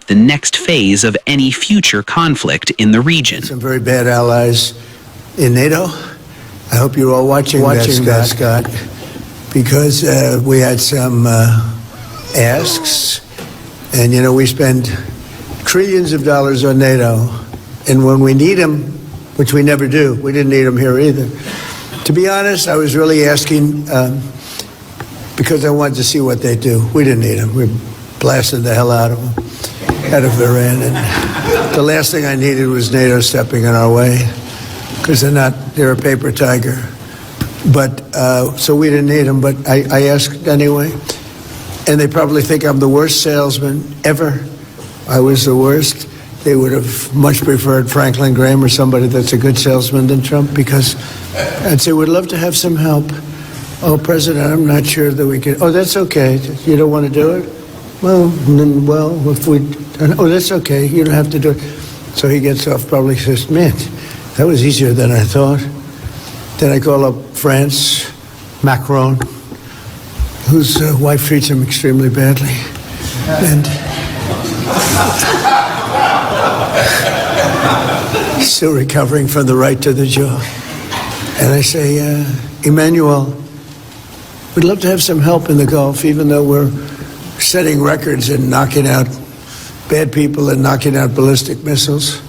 the next phase of any future conflict in the region. Some very bad allies in NATO. I hope you're all watching that, Scott, because we had some asks, and you know, we spend trillions of dollars on NATO, and when we need them, which we never do, we didn't need them here either. To be honest, I was really asking because I wanted to see what they do. We didn't need them. We blasted the hell out of them, out of Iran, and the last thing I needed was NATO stepping in our way, because they're a paper tiger. But, so we didn't need them, but I asked anyway. And they probably think I'm the worst salesman ever. I was the worst. They would have much preferred Franklin Graham or somebody that's a good salesman than Trump, because I'd say, we'd love to have some help. Oh, President, I'm not sure that we can. Oh, that's okay. You don't want to do it? Well, if we, oh, that's okay. You don't have to do it. So he gets off, probably says, man, that was easier than I thought. Then I call up France, Macron, whose wife treats him extremely badly. And he's still recovering from the right to the jaw. And I say, Emmanuel, we'd love to have some help in the Gulf, even though we're setting records and knocking out bad people and knocking out ballistic missiles.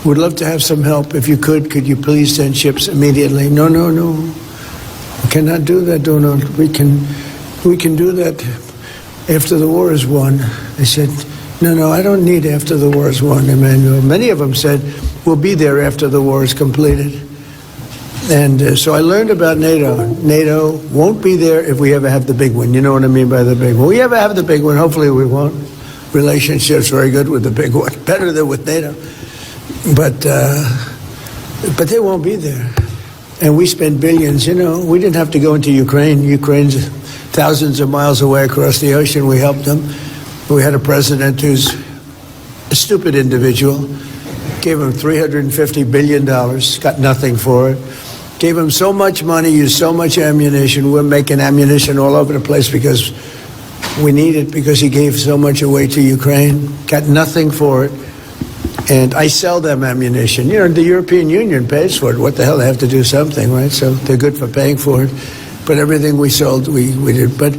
We'd love to have some help. If you could you please send ships immediately? No. We cannot do that, Donald. We can do that after the war is won. I said, no, I don't need after the war is won, Emmanuel. Many of them said, we'll be there after the war is completed. And so I learned about NATO. NATO won't be there if we ever have the big one. You know what I mean by the big one? We ever have the big one, hopefully we won't. Relationship's very good with the big one, better than with NATO. But they won't be there. And we spend billions, you know. We didn't have to go into Ukraine. Ukraine's thousands of miles away across the ocean. We helped them. We had a president who's a stupid individual. Gave him $350 billion, got nothing for it. Gave him so much money, used so much ammunition. We're making ammunition all over the place because we need it, because he gave so much away to Ukraine. Got nothing for it. And I sell them ammunition. You know, the European Union pays for it. What the hell, they have to do something, right? So they're good for paying for it. But everything we sold, we did. But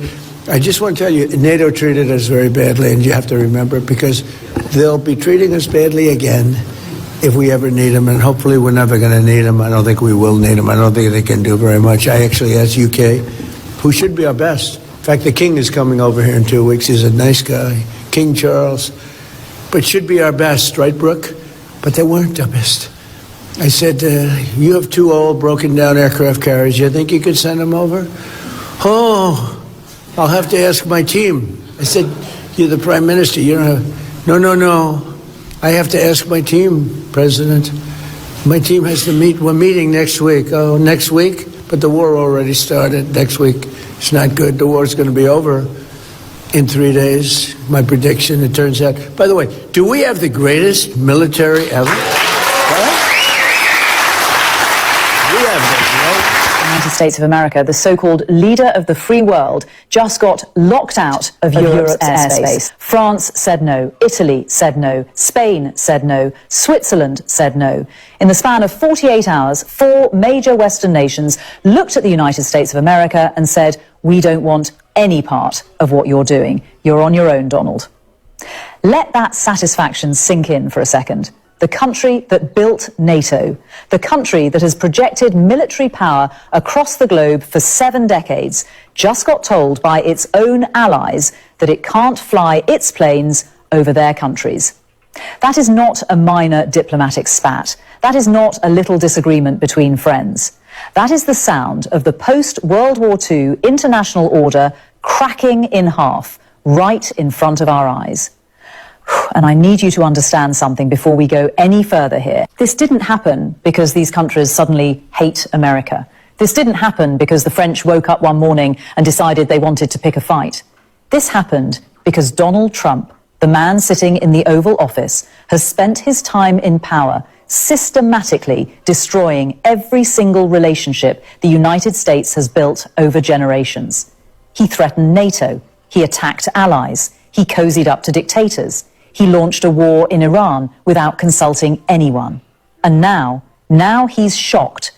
I just want to tell you, NATO treated us very badly, and you have to remember, because they'll be treating us badly again if we ever need them, and hopefully we're never going to need them. I don't think we will need them. I don't think they can do very much. I actually asked UK, who should be our best. In fact, the King is coming over here in 2 weeks. He's a nice guy, King Charles, but should be our best, right, Brooke? But they weren't our best. I said, you have 2 old, broken down aircraft carriers. You think you could send them over? Oh, I'll have to ask my team. I said, you're the Prime Minister. You don't have... No. I have to ask my team, President. My team has to meet. We're meeting next week. Oh, next week? But the war already started. Next week, it's not good. The war's going to be over in 3 days. My prediction, it turns out. By the way, do we have the greatest military ever? We have this, right? United States of America, the so-called leader of the free world, just got locked out of Europe's airspace. France said no, Italy said no, Spain said no, Switzerland said no. In the span of 48 hours, 4 major Western nations looked at the United States of America and said, we don't want any part of what you're doing. You're on your own, Donald. Let that satisfaction sink in for a second. The country that built NATO, the country that has projected military power across the globe for 7 decades, just got told by its own allies that it can't fly its planes over their countries. That is not a minor diplomatic spat. That is not a little disagreement between friends. That is the sound of the post-World War II international order cracking in half right in front of our eyes. And I need you to understand something before we go any further here. This didn't happen because these countries suddenly hate America. This didn't happen because the French woke up one morning and decided they wanted to pick a fight. This happened because Donald Trump, the man sitting in the Oval Office, has spent his time in power systematically destroying every single relationship the United States has built over generations. He threatened NATO. He attacked allies. He cozied up to dictators. He launched a war in Iran without consulting anyone. And now he's shocked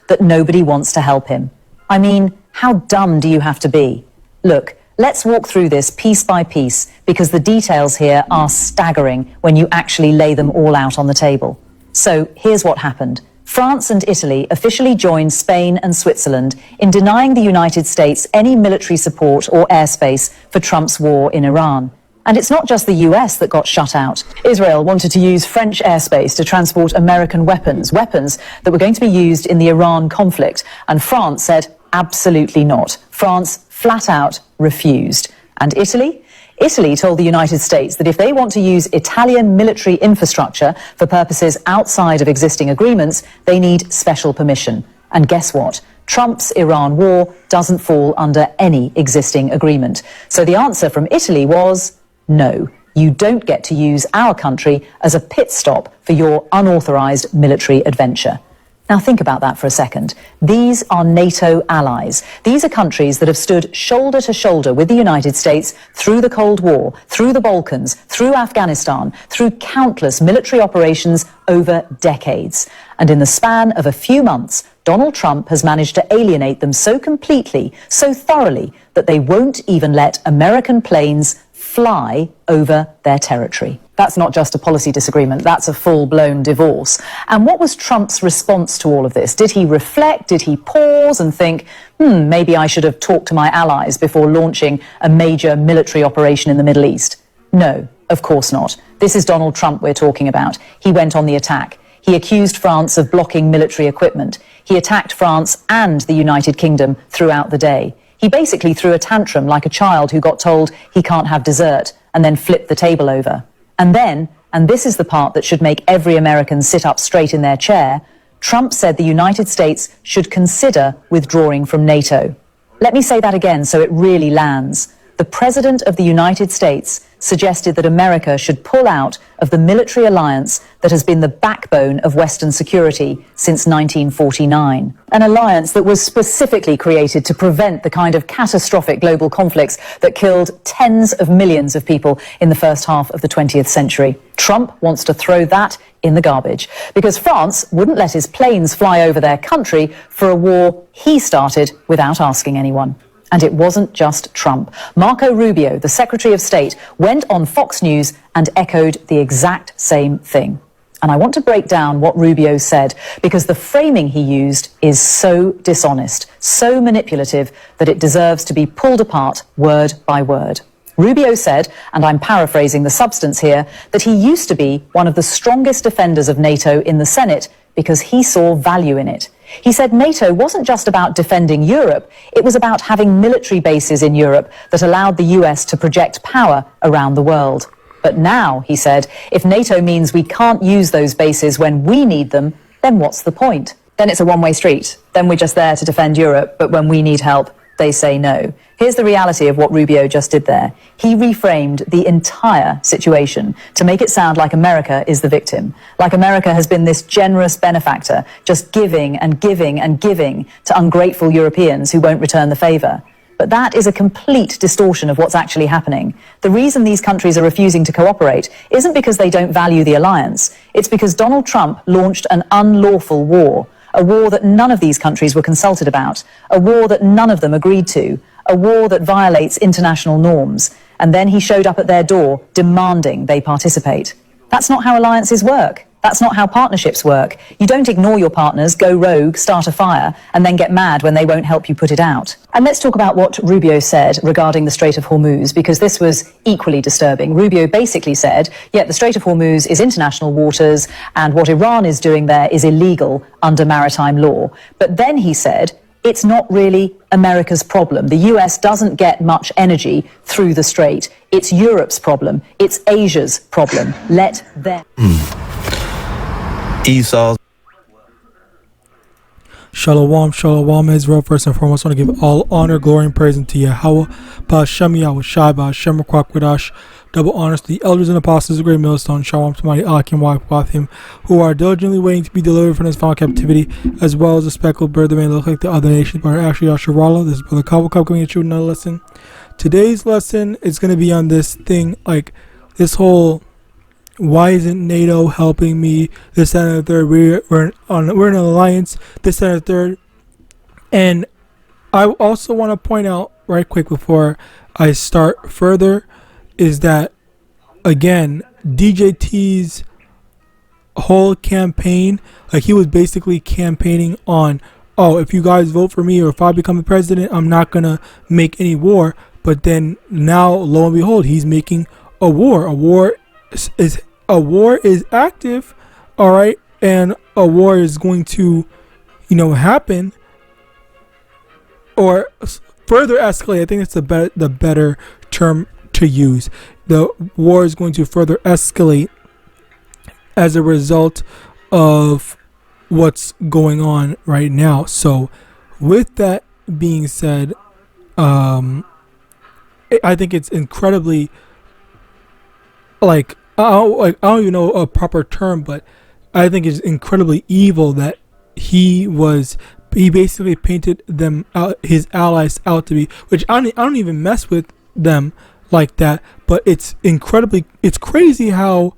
that nobody wants to help him. I mean, how dumb do you have to be? Look, let's walk through this piece by piece, because the details here are staggering when you actually lay them all out on the table. So here's what happened. France and Italy officially joined Spain and Switzerland in denying the United States any military support or airspace for Trump's war in Iran. And it's not just the US that got shut out. Israel wanted to use French airspace to transport American weapons that were going to be used in the Iran conflict. And France said, absolutely not. France flat out refused. And Italy? Italy told the United States that if they want to use Italian military infrastructure for purposes outside of existing agreements, they need special permission. And guess what? Trump's Iran war doesn't fall under any existing agreement. So the answer from Italy was, no, you don't get to use our country as a pit stop for your unauthorized military adventure. Now think about that for a second. These are NATO allies. These are countries that have stood shoulder to shoulder with the United States through the Cold War, through the Balkans, through Afghanistan, through countless military operations over decades. And in the span of a few months, Donald Trump has managed to alienate them so completely, so thoroughly, that they won't even let American planes fly over their territory. That's not just a policy disagreement, that's a full-blown divorce. And what was Trump's response to all of this? Did he reflect? Did he pause and think, maybe I should have talked to my allies before launching a major military operation in the Middle East? No, of course not. This is Donald Trump we're talking about. He went on the attack. He accused France of blocking military equipment. He attacked France and the United Kingdom throughout the day. He basically threw a tantrum like a child who got told he can't have dessert and then flipped the table over. And then, and this is the part that should make every American sit up straight in their chair, Trump said the United States should consider withdrawing from NATO. Let me say that again so it really lands. The President of the United States suggested that America should pull out of the military alliance that has been the backbone of Western security since 1949. An alliance that was specifically created to prevent the kind of catastrophic global conflicts that killed tens of millions of people in the first half of the 20th century. Trump wants to throw that in the garbage because France wouldn't let his planes fly over their country for a war he started without asking anyone. And it wasn't just Trump. Marco Rubio, the Secretary of State, went on Fox News and echoed the exact same thing. And I want to break down what Rubio said because the framing he used is so dishonest, so manipulative that it deserves to be pulled apart word by word. Rubio said, and I'm paraphrasing the substance here, that he used to be one of the strongest defenders of NATO in the Senate because he saw value in it. He said NATO wasn't just about defending Europe, it was about having military bases in Europe that allowed the US to project power around the world. But now, he said, if NATO means we can't use those bases when we need them, then what's the point? Then it's a one-way street. Then we're just there to defend Europe, but when we need help, they say no. Here's the reality of what Rubio just did there. He reframed the entire situation to make it sound like America is the victim, like America has been this generous benefactor, just giving and giving and giving to ungrateful Europeans who won't return the favor. But that is a complete distortion of what's actually happening. The reason these countries are refusing to cooperate isn't because they don't value the alliance. It's because Donald Trump launched an unlawful war. A war that none of these countries were consulted about, a war that none of them agreed to, a war that violates international norms. And then he showed up at their door demanding they participate. That's not how alliances work. That's not how partnerships work. You don't ignore your partners, go rogue, start a fire, and then get mad when they won't help you put it out. And let's talk about what Rubio said regarding the Strait of Hormuz, because this was equally disturbing. Rubio basically said, the Strait of Hormuz is international waters, and what Iran is doing there is illegal under maritime law. But then he said, it's not really America's problem. The US doesn't get much energy through the strait. It's Europe's problem. It's Asia's problem. Let them. Esau. Shalom, Israel. First and foremost, I want to give all honor, glory, and praise unto Yahawah, Ba'Shem YAHAWASHI, Ba'Shem Kwakwidash. Double honors to the elders and apostles of the great millstone, Shalom to mighty Akim Wathim, who are diligently waiting to be delivered from this final captivity, as well as the speckled bird that may look like the other nations, but are actually Yasharallah. This is Brother Kavakab coming at you with another lesson. Today's lesson is going to be on this thing, like this whole why isn't NATO helping me? This, that, and the third. We're in an alliance. This, that, and the third. And I also want to point out right quick before I start further is that, again, DJT's whole campaign, like, he was basically campaigning on, oh, if you guys vote for me or if I become the president, I'm not gonna make any war. But then now, lo and behold, he's making a war. A war is active, all right, and a war is going to, happen or further escalate. I think it's the better term to use. The war is going to further escalate as a result of what's going on right now. So with that being said, I think it's incredibly, I don't even know a proper term, but I think it's incredibly evil that he basically painted them out, his allies out to be, which I don't even mess with them like that. But it's crazy how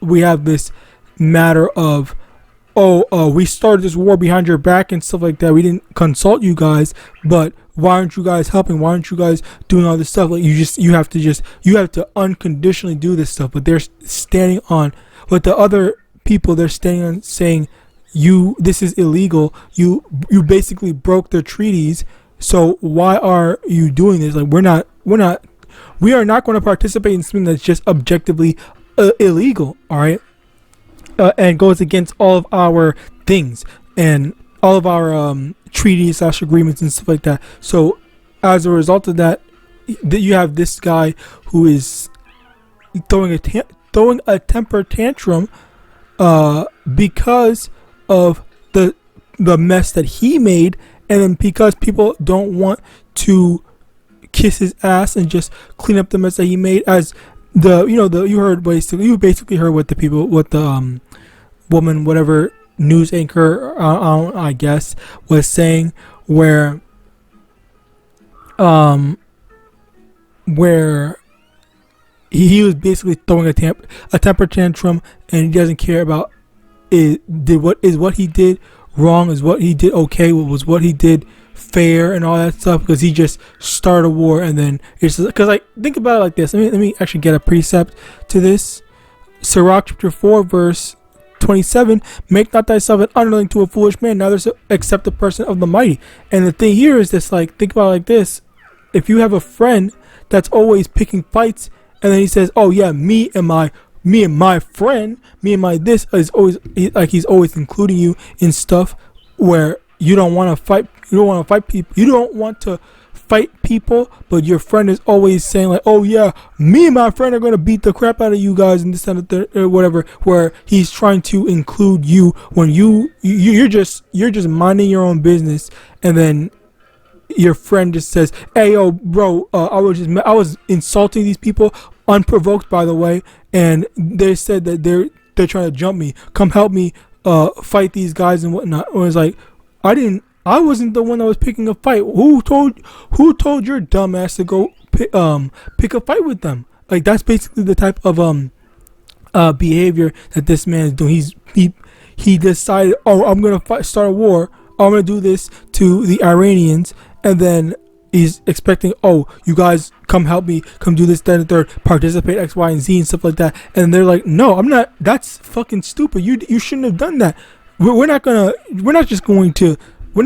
we have this matter of, we started this war behind your back and stuff like that. We didn't consult you guys, but why aren't you guys helping? Why aren't you guys doing all this stuff? Like, you have to unconditionally do this stuff. But they're standing on, with the other people, they're standing on saying, this is illegal. You basically broke their treaties. So why are you doing this? Like, we are not going to participate in something that's just objectively illegal. All right. And goes against all of our things and all of our treaties / agreements and stuff like that. So as a result of that, you have this guy who is throwing a temper tantrum because of the mess that he made, and then because people don't want to kiss his ass and just clean up the mess that he made. As you basically heard what the woman, whatever news anchor, I guess, was saying, where he was basically throwing a temper tantrum, and he doesn't care about what he did wrong, is what he did okay, was what he did fair, and all that stuff, because he just started a war. And then it's because, like, think about it like this. Let me actually get a precept to this. Sirach chapter 4 verse 27, make not thyself an underling to a foolish man, neither accept the person of the mighty. And the thing here is this, like, think about it like this. If you have a friend that's always picking fights, and then he says, oh yeah, me and my friend, this is always, like, he's always including you in stuff where you don't want to fight people, but your friend is always saying, like, oh yeah, me and my friend are going to beat the crap out of you guys, and this and that, or whatever, where he's trying to include you when you're just minding your own business. And then your friend just says, hey yo bro, I was insulting these people unprovoked, by the way, and they said that they're trying to jump me, come help me fight these guys and whatnot. It was like, I wasn't the one that was picking a fight. Who told your dumb ass to go pick a fight with them? Like, that's basically the type of behavior that this man is doing. He decided, oh, I'm gonna start a war. I'm gonna do this to the Iranians, and then he's expecting, oh, you guys come help me, come do this, then, third, participate X, Y, and Z and stuff like that. And they're like, no, I'm not. That's fucking stupid. You shouldn't have done that. We're not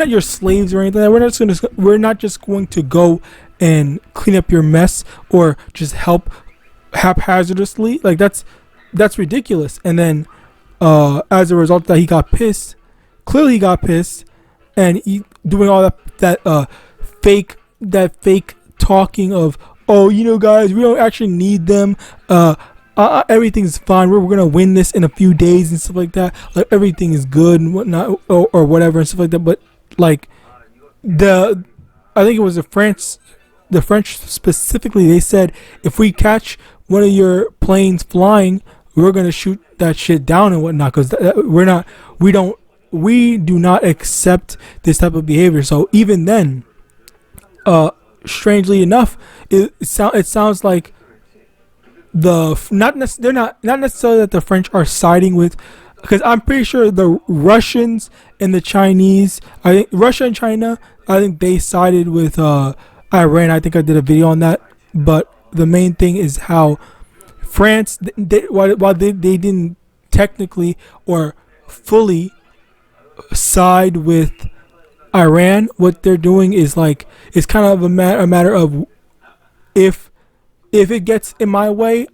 your slaves or anything. We're not just going to go and clean up your mess or just help haphazardly. Like, that's ridiculous. And then as a result of that, he got pissed. Clearly he got pissed, and he doing all that fake talking of, oh, guys, we don't actually need them. Everything's fine. We're gonna win this in a few days and stuff like that. Like, everything is good and whatnot, or whatever and stuff like that. But, like, I think it was the French specifically, they said, if we catch one of your planes flying, we're gonna shoot that shit down and whatnot, because we do not accept this type of behavior. So even then, strangely enough, it sounds like they're not necessarily that the French are siding with, because I'm pretty sure the Russians and the Chinese, I think Russia and China, I think they sided with Iran. I think I did a video on that. But the main thing is how France, while they didn't technically or fully side with Iran, what they're doing is like, it's kind of a matter of if it gets in my way,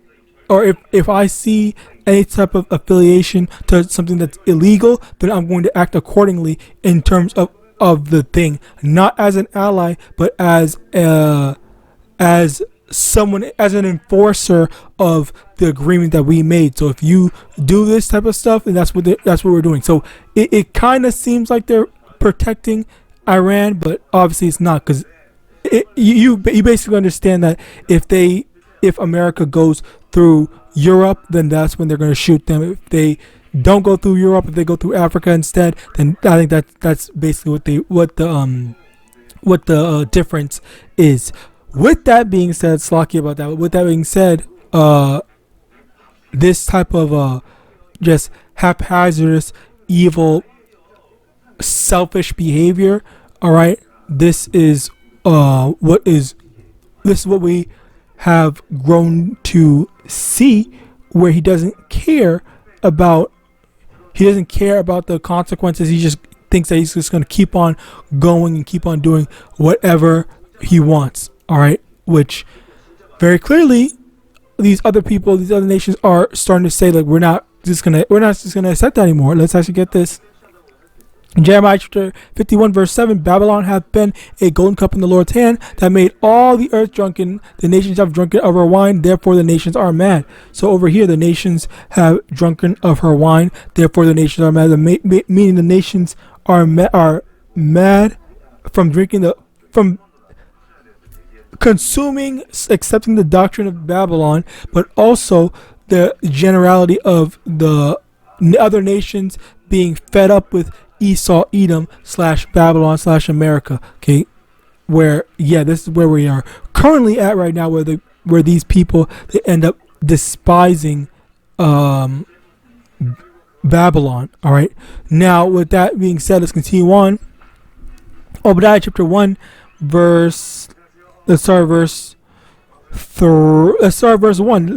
or if I see any type of affiliation to something that's illegal, then I'm going to act accordingly in terms of the thing, not as an ally, but as someone, as an enforcer of the agreement that we made. So if you do this type of stuff, then that's what we're doing. So it kind of seems like they're protecting Iran, but obviously it's not, because you basically understand that if America goes through Europe, then that's when they're going to shoot them. If they don't go through Europe, if they go through Africa instead, then I think that's basically what the difference is. With that being said, Slocky about that. With that being said, this type of just haphazardous, evil, selfish behavior. All right, this is what we have grown to see, where he doesn't care about the consequences. He just thinks that he's just going to keep on going and keep on doing whatever he wants. All right, which very clearly these other people, these other nations are starting to say, like, we're not just gonna accept that anymore. Let's actually get this. In Jeremiah chapter 51 verse 7, Babylon hath been a golden cup in the Lord's hand, that made all the earth drunken. The nations have drunken of her wine, therefore the nations are mad. So over here, the nations have drunken of her wine, therefore the nations are mad. Meaning the nations are mad from consuming, accepting the doctrine of Babylon, but also the generality of the other nations being fed up with Esau, Edom / Babylon / America. Okay, this is where we are currently at right now, where these people, they end up despising Babylon. All right, now with that being said, let's continue on. Obadiah chapter 1 verse 1.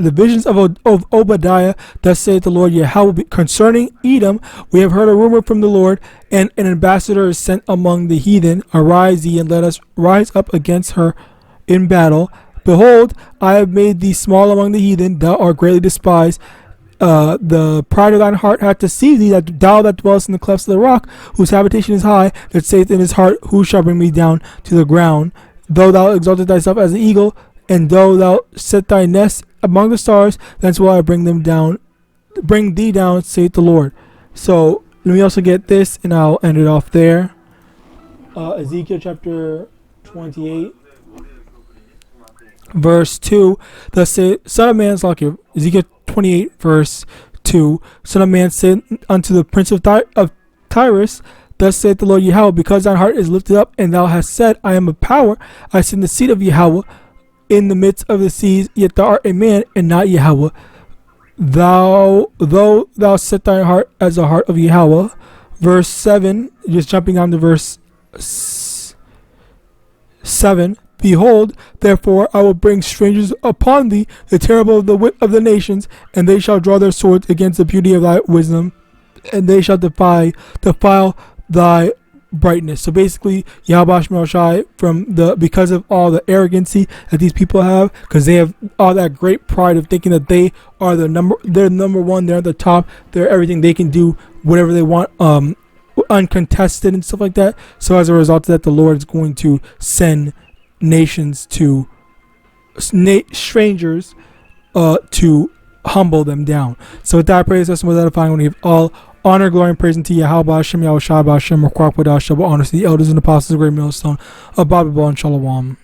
The visions of Obadiah, thus saith the Lord Yahweh, concerning Edom. We have heard a rumor from the Lord, and an ambassador is sent among the heathen. Arise ye, and let us rise up against her in battle. Behold, I have made thee small among the heathen, thou art greatly despised. The pride of thine heart hath deceived thee, that thou that dwellest in the clefts of the rock, whose habitation is high, that saith in his heart, who shall bring me down to the ground? Though thou exalted thyself as an eagle, and though thou set thy nest among the stars, thence will I bring thee down, saith the Lord. So let me also get this, and I'll end it off there. Ezekiel chapter 28 verse 2. Thus say, Son of man, Ezekiel 28 verse 2. Son of man, say unto the prince of Tyrus, thus saith the Lord Yahweh, because thine heart is lifted up, and thou hast said, I am a power, I sit in the seat of Yahweh in the midst of the seas, yet thou art a man and not Yahweh. Though thou set thy heart as the heart of Yahweh. Verse 7, just jumping on to verse 7. Behold, therefore I will bring strangers upon thee, the terrible of the wit of the nations, and they shall draw their swords against the beauty of thy wisdom, and they shall defile thy brightness. So basically, YAHAWASHI, because of all the arrogancy that these people have, because they have all that great pride of thinking that they are they're number one, they're at the top, they're everything, they can do whatever they want, uncontested and stuff like that. So as a result of that, the Lord is going to send nations to strangers to humble them down. So with that, I pray this lesson was edifying. I want to give all honor, glory, and praise unto Yahweh, Hashem, Yahawadah, Hashem, double honor to the elders and apostles of the great millstone of Babylon. Shalom.